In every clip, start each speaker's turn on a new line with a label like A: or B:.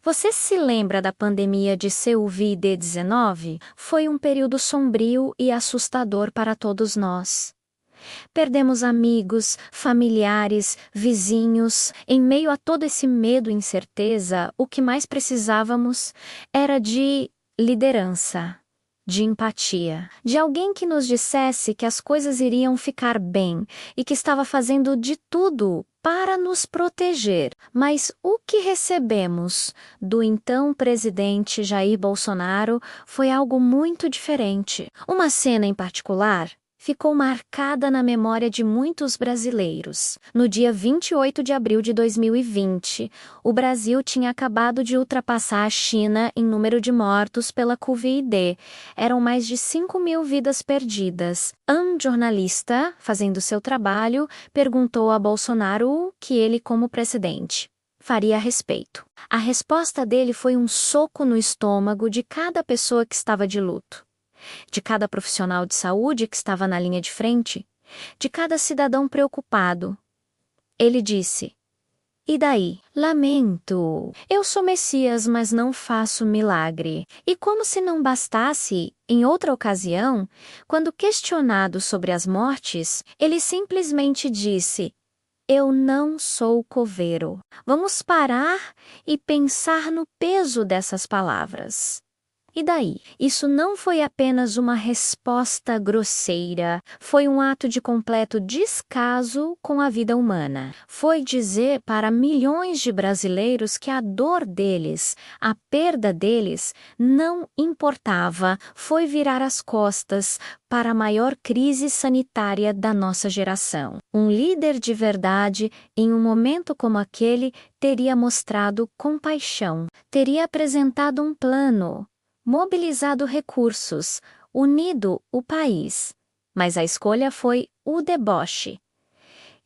A: Você se lembra da pandemia de Covid-19? Foi um período sombrio e assustador para todos nós. Perdemos amigos, familiares, vizinhos. Em meio a todo esse medo e incerteza, o que mais precisávamos era de liderança, de empatia, de alguém que nos dissesse que as coisas iriam ficar bem e que estava fazendo de tudo para nos proteger. Mas o que recebemos do então presidente Jair Bolsonaro foi algo muito diferente. Uma cena em particular ficou marcada na memória de muitos brasileiros. No dia 28 de abril de 2020, o Brasil tinha acabado de ultrapassar a China em número de mortos pela Covid. Eram mais de 5.000 vidas perdidas. Um jornalista, fazendo seu trabalho, perguntou a Bolsonaro o que ele, como presidente, faria a respeito. A resposta dele foi um soco no estômago de cada pessoa que estava de luto, de cada profissional de saúde que estava na linha de frente, de cada cidadão preocupado. Ele disse: "E daí? Lamento. Eu sou Messias, mas não faço milagre." E como se não bastasse, em outra ocasião, quando questionado sobre as mortes, ele simplesmente disse: "Eu não sou coveiro." Vamos parar e pensar no peso dessas palavras. E daí? Isso não foi apenas uma resposta grosseira, foi um ato de completo descaso com a vida humana. Foi dizer para milhões de brasileiros que a dor deles, a perda deles, não importava. Foi virar as costas para a maior crise sanitária da nossa geração. Um líder de verdade, em um momento como aquele, teria mostrado compaixão, teria apresentado um plano, mobilizado recursos, unido o país. Mas a escolha foi o deboche.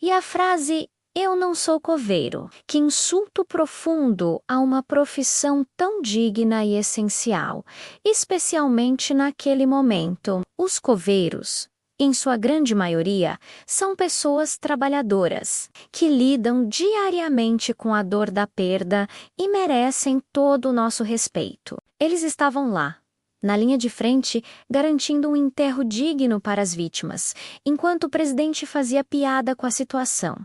A: E a frase "eu não sou coveiro", que insulto profundo a uma profissão tão digna e essencial, especialmente naquele momento. Os coveiros, em sua grande maioria, são pessoas trabalhadoras, que lidam diariamente com a dor da perda e merecem todo o nosso respeito. Eles estavam lá, na linha de frente, garantindo um enterro digno para as vítimas, enquanto o presidente fazia piada com a situação.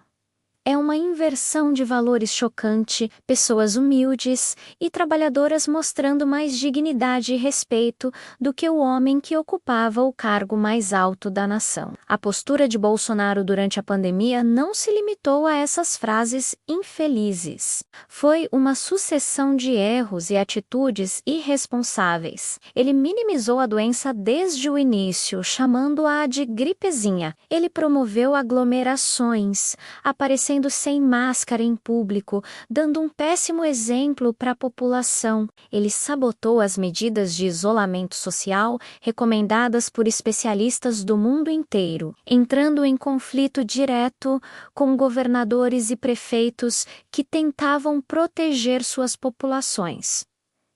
A: É uma inversão de valores chocante, pessoas humildes e trabalhadoras mostrando mais dignidade e respeito do que o homem que ocupava o cargo mais alto da nação. A postura de Bolsonaro durante a pandemia não se limitou a essas frases infelizes. Foi uma sucessão de erros e atitudes irresponsáveis. Ele minimizou a doença desde o início, chamando-a de gripezinha. Ele promoveu aglomerações, aparecendo sem máscara em público, dando um péssimo exemplo para a população. Ele sabotou as medidas de isolamento social recomendadas por especialistas do mundo inteiro, entrando em conflito direto com governadores e prefeitos que tentavam proteger suas populações.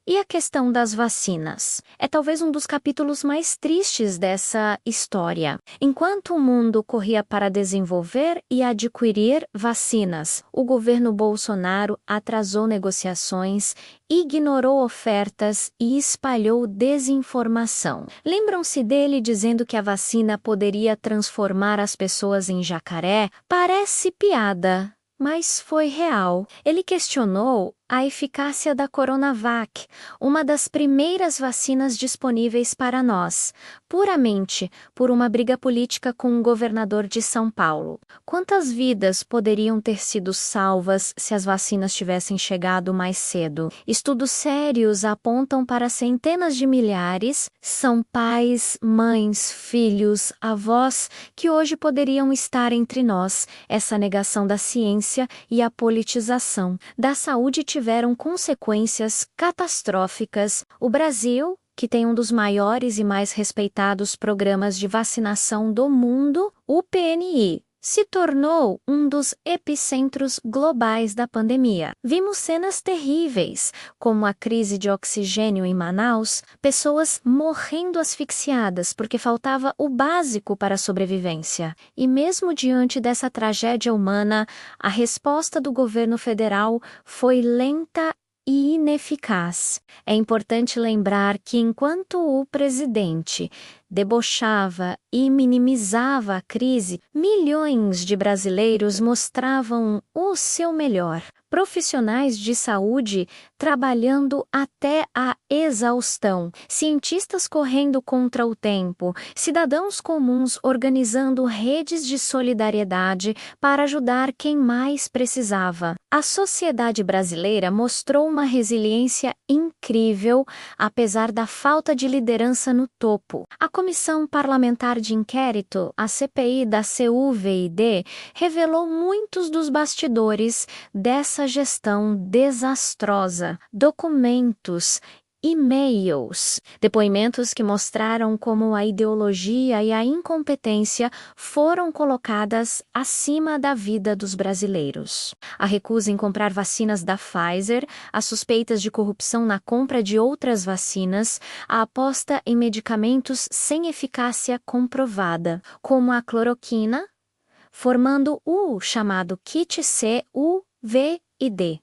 A: E a questão das vacinas? É talvez um dos capítulos mais tristes dessa história. Enquanto o mundo corria para desenvolver e adquirir vacinas, o governo Bolsonaro atrasou negociações, ignorou ofertas e espalhou desinformação. Lembram-se dele dizendo que a vacina poderia transformar as pessoas em jacaré? Parece piada, mas foi real. Ele questionou a eficácia da Coronavac, uma das primeiras vacinas disponíveis para nós, puramente por uma briga política com o governador de São Paulo. Quantas vidas poderiam ter sido salvas se as vacinas tivessem chegado mais cedo? Estudos sérios apontam para centenas de milhares. São pais, mães, filhos, avós que hoje poderiam estar entre nós. Essa negação da ciência e a politização da saúde tiveram consequências catastróficas. O Brasil, que tem um dos maiores e mais respeitados programas de vacinação do mundo, o PNI, se tornou um dos epicentros globais da pandemia. Vimos cenas terríveis, como a crise de oxigênio em Manaus, pessoas morrendo asfixiadas porque faltava o básico para a sobrevivência. E mesmo diante dessa tragédia humana, a resposta do governo federal foi lenta e ineficaz. É importante lembrar que enquanto o presidente debochava e minimizava a crise, milhões de brasileiros mostravam o seu melhor. Profissionais de saúde trabalhando até a exaustão, cientistas correndo contra o tempo, cidadãos comuns organizando redes de solidariedade para ajudar quem mais precisava. A sociedade brasileira mostrou uma resiliência incrível, apesar da falta de liderança no topo. A Comissão Parlamentar de Inquérito, a CPI da CUVID, revelou muitos dos bastidores dessa gestão desastrosa. Documentos, e-mails, depoimentos que mostraram como a ideologia e a incompetência foram colocadas acima da vida dos brasileiros. A recusa em comprar vacinas da Pfizer, as suspeitas de corrupção na compra de outras vacinas, a aposta em medicamentos sem eficácia comprovada, como a cloroquina, formando o chamado kit C, U, V e D.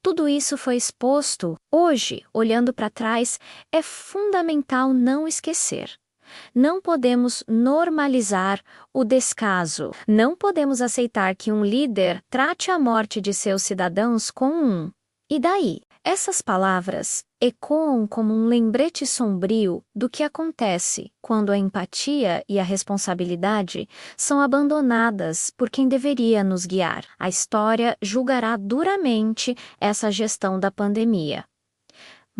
A: Tudo isso foi exposto. Hoje, olhando para trás, é fundamental não esquecer. Não podemos normalizar o descaso. Não podemos aceitar que um líder trate a morte de seus cidadãos com um "e daí?". Essas palavras ecoam como um lembrete sombrio do que acontece quando a empatia e a responsabilidade são abandonadas por quem deveria nos guiar. A história julgará duramente essa gestão da pandemia.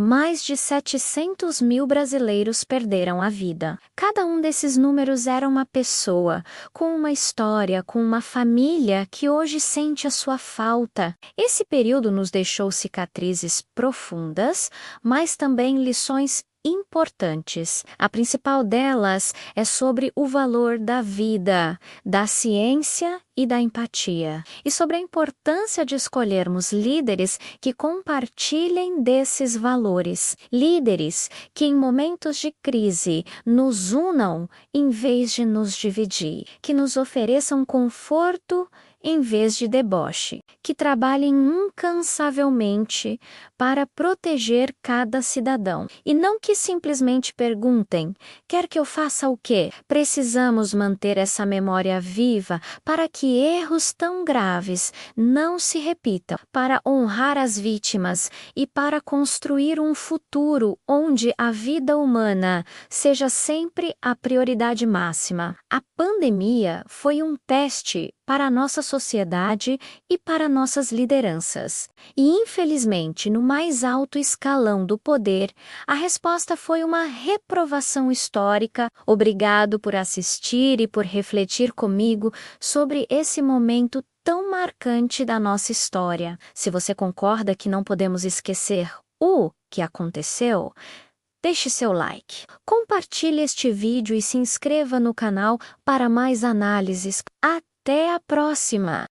A: Mais de 700 mil brasileiros perderam a vida. Cada um desses números era uma pessoa, com uma história, com uma família que hoje sente a sua falta. Esse período nos deixou cicatrizes profundas, mas também lições importantes. A principal delas é sobre o valor da vida, da ciência e da empatia, e sobre a importância de escolhermos líderes que compartilhem desses valores. Líderes que em momentos de crise nos unam em vez de nos dividir, que nos ofereçam conforto em vez de deboche, que trabalhem incansavelmente para proteger cada cidadão. E não que simplesmente perguntem: quer que eu faça o quê? Precisamos manter essa memória viva para que erros tão graves não se repitam, para honrar as vítimas e para construir um futuro onde a vida humana seja sempre a prioridade máxima. A pandemia foi um teste para a nossa sociedade e para nossas lideranças. E, infelizmente, no mais alto escalão do poder, a resposta foi uma reprovação histórica. Obrigado por assistir e por refletir comigo sobre esse momento tão marcante da nossa história. Se você concorda que não podemos esquecer o que aconteceu, deixe seu like, compartilhe este vídeo e se inscreva no canal para mais análises. Até a próxima!